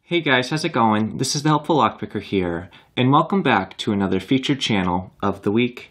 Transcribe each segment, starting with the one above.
Hey guys, how's it going? This is the Helpful Lockpicker here, and welcome back to another featured channel of the week.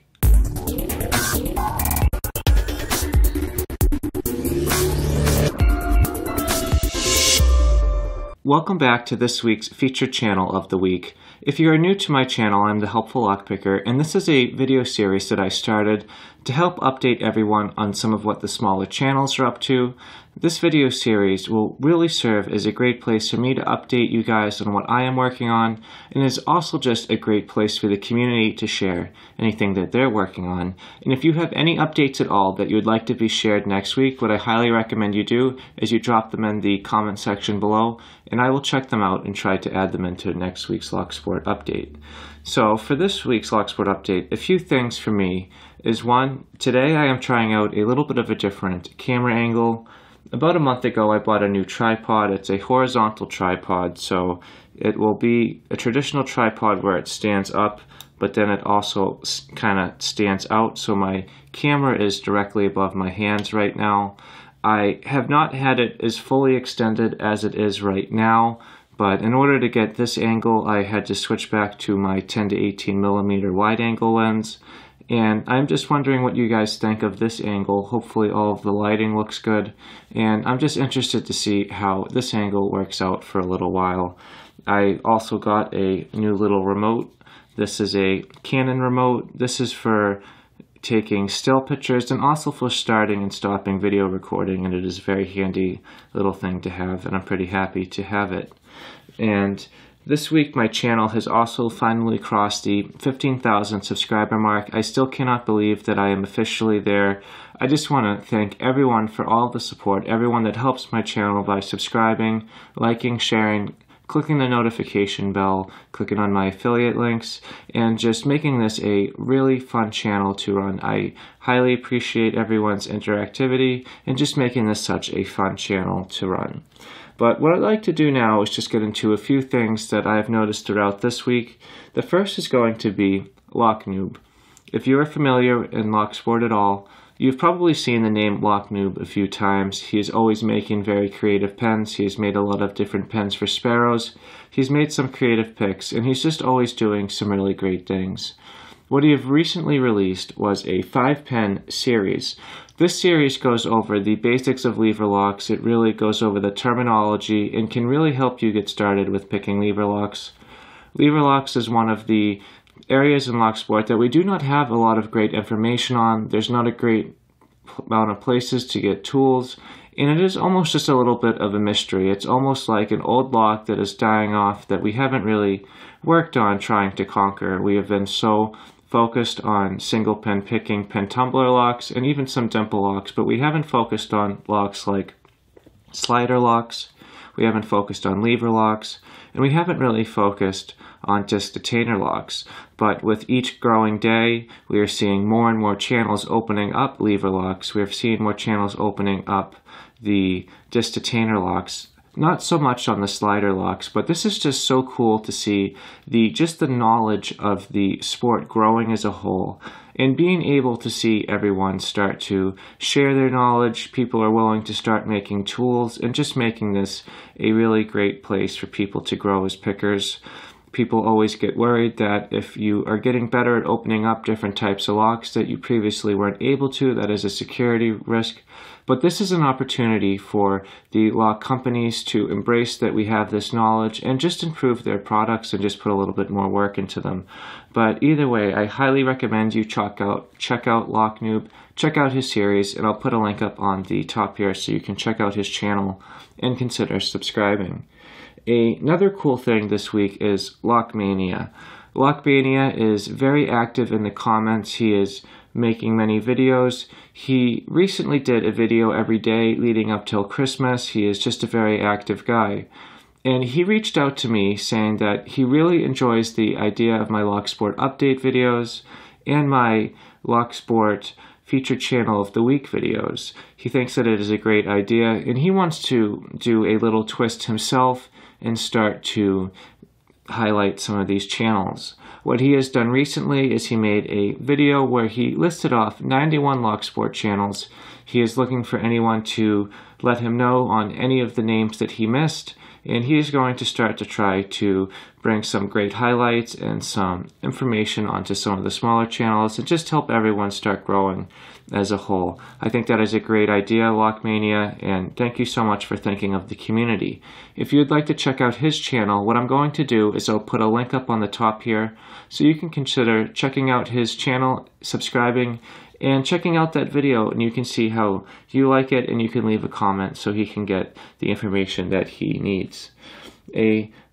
Welcome back to this week's featured channel of the week. If you are new to my channel, I'm the Helpful Lockpicker, and this is a video series that I started to help update everyone on some of what the smaller channels are up to. This video series will really serve as a great place for me to update you guys on what I am working on, and is also just a great place for the community to share anything that they're working on. And if you have any updates at all that you would like to be shared next week, what I highly recommend you do is you drop them in the comment section below, and I will check them out and try to add them into next week's Locksport update. So for this week's Locksport update, a few things for me is one, today I am trying out a little bit of a different camera angle. About a month ago I bought a new tripod. It's a horizontal tripod, so it will be a traditional tripod where it stands up, but then it also kind of stands out, so my camera is directly above my hands right now. I have not had it as fully extended as it is right now, but in order to get this angle I had to switch back to my 10 to 18 millimeter wide angle lens. And I'm just wondering what you guys think of this angle. Hopefully all of the lighting looks good, and I'm just interested to see how this angle works out for a little while. I also got a new little remote. This is a Canon remote. This is for taking still pictures and also for starting and stopping video recording, and it is a very handy little thing to have, and I'm pretty happy to have it. And this week my channel has also finally crossed the 15,000 subscriber mark. I still cannot believe that I am officially there. I just want to thank everyone for all the support, everyone that helps my channel by subscribing, liking, sharing, clicking the notification bell, clicking on my affiliate links, and just making this a really fun channel to run. I highly appreciate everyone's interactivity and just making this such a fun channel to run. But what I'd like to do now is just get into a few things that I've noticed throughout this week. The first is going to be LockNoob. If you are familiar in Locksport at all, you've probably seen the name LockNoob a few times. He is always making very creative pens. He has made a lot of different pens for sparrows. He's made some creative picks, and he's just always doing some really great things. What he have recently released was a 5-pen series. This series goes over the basics of lever locks. It really goes over the terminology and can really help you get started with picking lever locks. Lever locks is one of the areas in Locksport that we do not have a lot of great information on. There's not a great amount of places to get tools, and it is almost just a little bit of a mystery. It's almost like an old lock that is dying off that we haven't really worked on trying to conquer. We have been so focused on single pen picking, pen tumbler locks, and even some dimple locks, but we haven't focused on locks like slider locks, we haven't focused on lever locks, and we haven't really focused on disc detainer locks. But with each growing day, we are seeing more and more channels opening up lever locks. We are seeing more channels opening up the disc detainer locks. Not so much on the slider locks, but this is just so cool to see the knowledge of the sport growing as a whole, and being able to see everyone start to share their knowledge. People are willing to start making tools, and just making this a really great place for people to grow as pickers. People always get worried that if you are getting better at opening up different types of locks that you previously weren't able to, that is a security risk. But this is an opportunity for the lock companies to embrace that we have this knowledge and just improve their products and just put a little bit more work into them. But either way, I highly recommend you check out LockNoob, check out his series, and I'll put a link up on the top here so you can check out his channel and consider subscribing. Another cool thing this week is Lockmania. Lockmania is very active in the comments. He is making many videos. He recently did a video every day leading up till Christmas. He is just a very active guy. And he reached out to me saying that he really enjoys the idea of my Locksport update videos and my Locksport featured channel of the week videos. He thinks that it is a great idea, and he wants to do a little twist himself and start to highlight some of these channels. What he has done recently is he made a video where he listed off 91 Locksport channels. He is looking for anyone to let him know on any of the names that he missed, and he's going to start to try to bring some great highlights and some information onto some of the smaller channels and just help everyone start growing as a whole. I think that is a great idea, Lockmania, and thank you so much for thinking of the community. If you'd like to check out his channel, what I'm going to do is I'll put a link up on the top here so you can consider checking out his channel, subscribing, and checking out that video, and you can see how you like it, and you can leave a comment so he can get the information that he needs.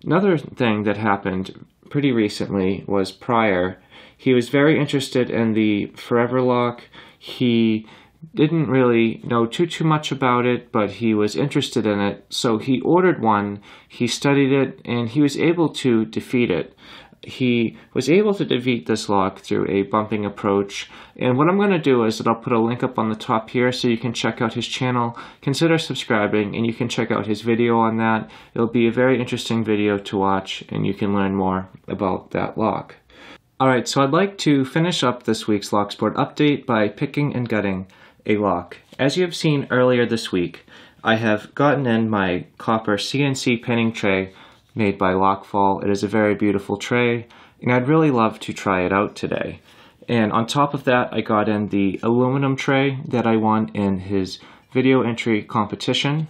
Another thing that happened pretty recently was Prior. He was very interested in the Forever Lock. He didn't really know too much about it, but he was interested in it, so he ordered one, he studied it, and he was able to defeat it. He was able to defeat this lock through a bumping approach, and what I'm going to do is that I'll put a link up on the top here so you can check out his channel, consider subscribing, and you can check out his video on that. It'll be a very interesting video to watch, and you can learn more about that lock. Alright, so I'd like to finish up this week's Locksport update by picking and gutting a lock. As you have seen earlier this week, I have gotten in my copper CNC pinning tray made by Lockfall. It is a very beautiful tray, and I'd really love to try it out today. And on top of that, I got in the aluminum tray that I won in his video entry competition,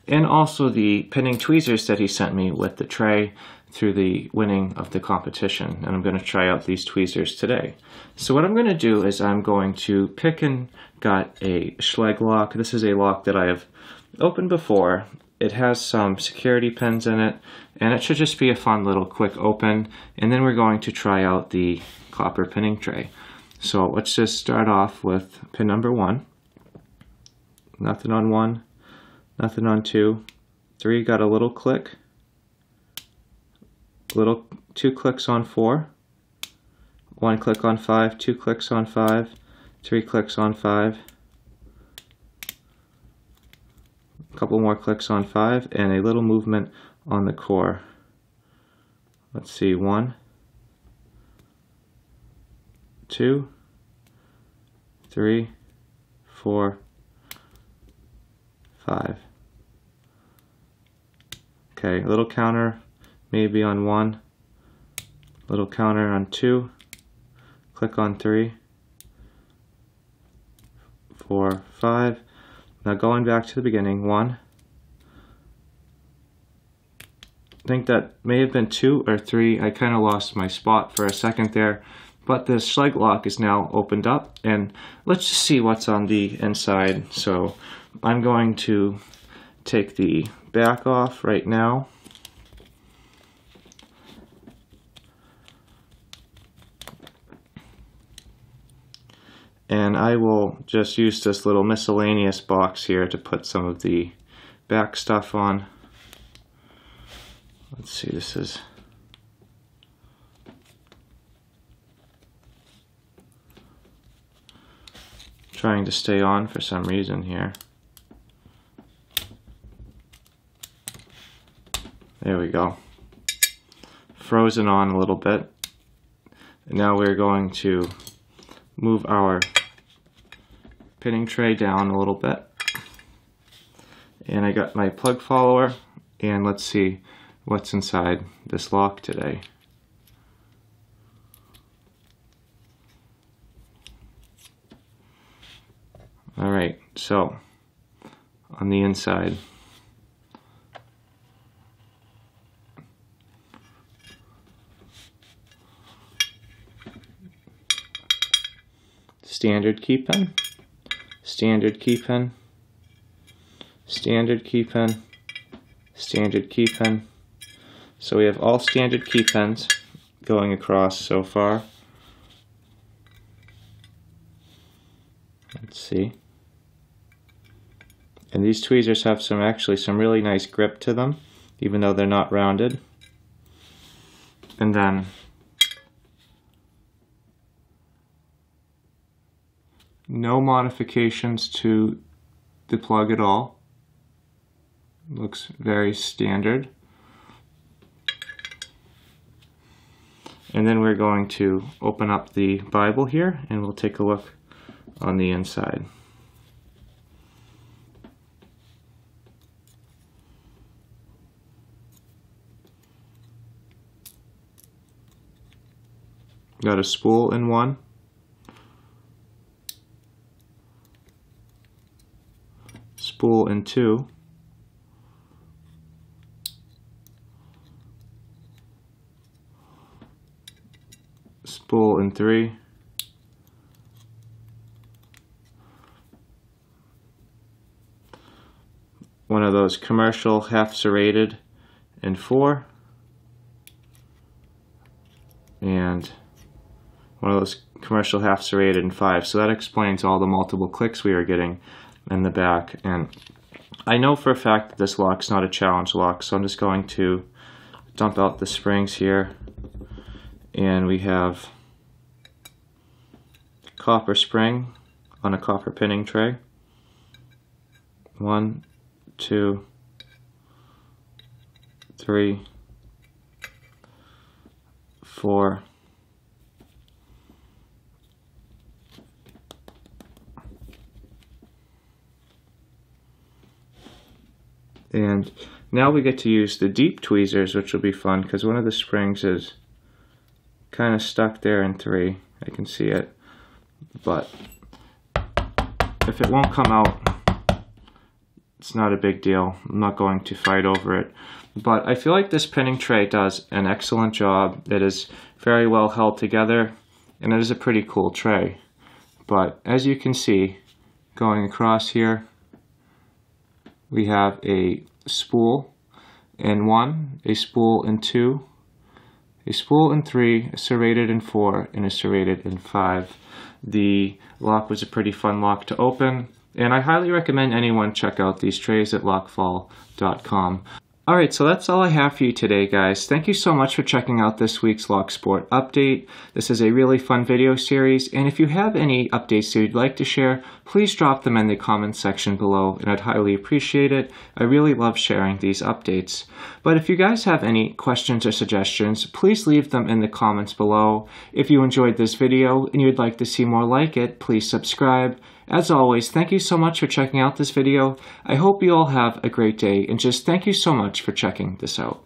and also the pinning tweezers that he sent me with the tray through the winning of the competition. And I'm going to try out these tweezers today. So what I'm going to do is I'm going to pick and gut a Schlage lock. This is a lock that I have opened before. It has some security pins in it, and it should just be a fun little quick open, and then we're going to try out the copper pinning tray. So let's just start off with pin number 1. Nothing on 1, nothing on 2. 3 got a little click, 2 clicks on 4, 1 click on 5, 2 clicks on 5, 3 clicks on 5, a couple more clicks on 5, and a little movement on the core. Let's see, 1, 2, 3, 4, 5. Okay, a little counter maybe on 1, little counter on 2, click on 3, 4, 5. Now going back to the beginning, 1. I think that may have been 2 or 3. I kind of lost my spot for a second there. But the Schlage lock is now opened up, and let's just see what's on the inside. So I'm going to take the back off right now. And I will just use this little miscellaneous box here to put some of the back stuff on. Let's see, this is trying to stay on for some reason here. There we go. Frozen on a little bit. And now we're going to move our pinning tray down a little bit. And I got my plug follower, and let's see what's inside this lock today. Alright, so on the inside, standard key pin, standard key pin, standard key pin, standard key pin. So we have all standard key pins going across so far. Let's see. And these tweezers have actually some really nice grip to them, even though they're not rounded. And then no modifications to the plug at all. Looks very standard. And then we're going to open up the Bible here, and we'll take a look on the inside. Got a spool in one. Spool in two. Spool in three. One of those commercial half serrated in four. And one of those commercial half serrated in five. So that explains all the multiple clicks we are getting in the back. And I know for a fact that this lock's not a challenge lock, so I'm just going to dump out the springs here. And we have copper spring on a copper pinning tray. 1, 2, 3, 4, and now we get to use the deep tweezers, which will be fun because one of the springs is kind of stuck there in 3. I can see it, but if it won't come out, it's not a big deal. I'm not going to fight over it. But I feel like this pinning tray does an excellent job. It is very well held together, and it is a pretty cool tray. But as you can see, going across here, we have a spool in 1, a spool in 2, a spool in 3, a serrated in 4, and a serrated in 5. The lock was a pretty fun lock to open, and I highly recommend anyone check out these trays at lockfall.com. Alright, so that's all I have for you today, guys. Thank you so much for checking out this week's Lock Sport update. This is a really fun video series, and if you have any updates that you'd like to share, please drop them in the comments section below, and I'd highly appreciate it. I really love sharing these updates. But if you guys have any questions or suggestions, please leave them in the comments below. If you enjoyed this video and you'd like to see more like it, please subscribe. As always, thank you so much for checking out this video. I hope you all have a great day, and just thank you so much for checking this out.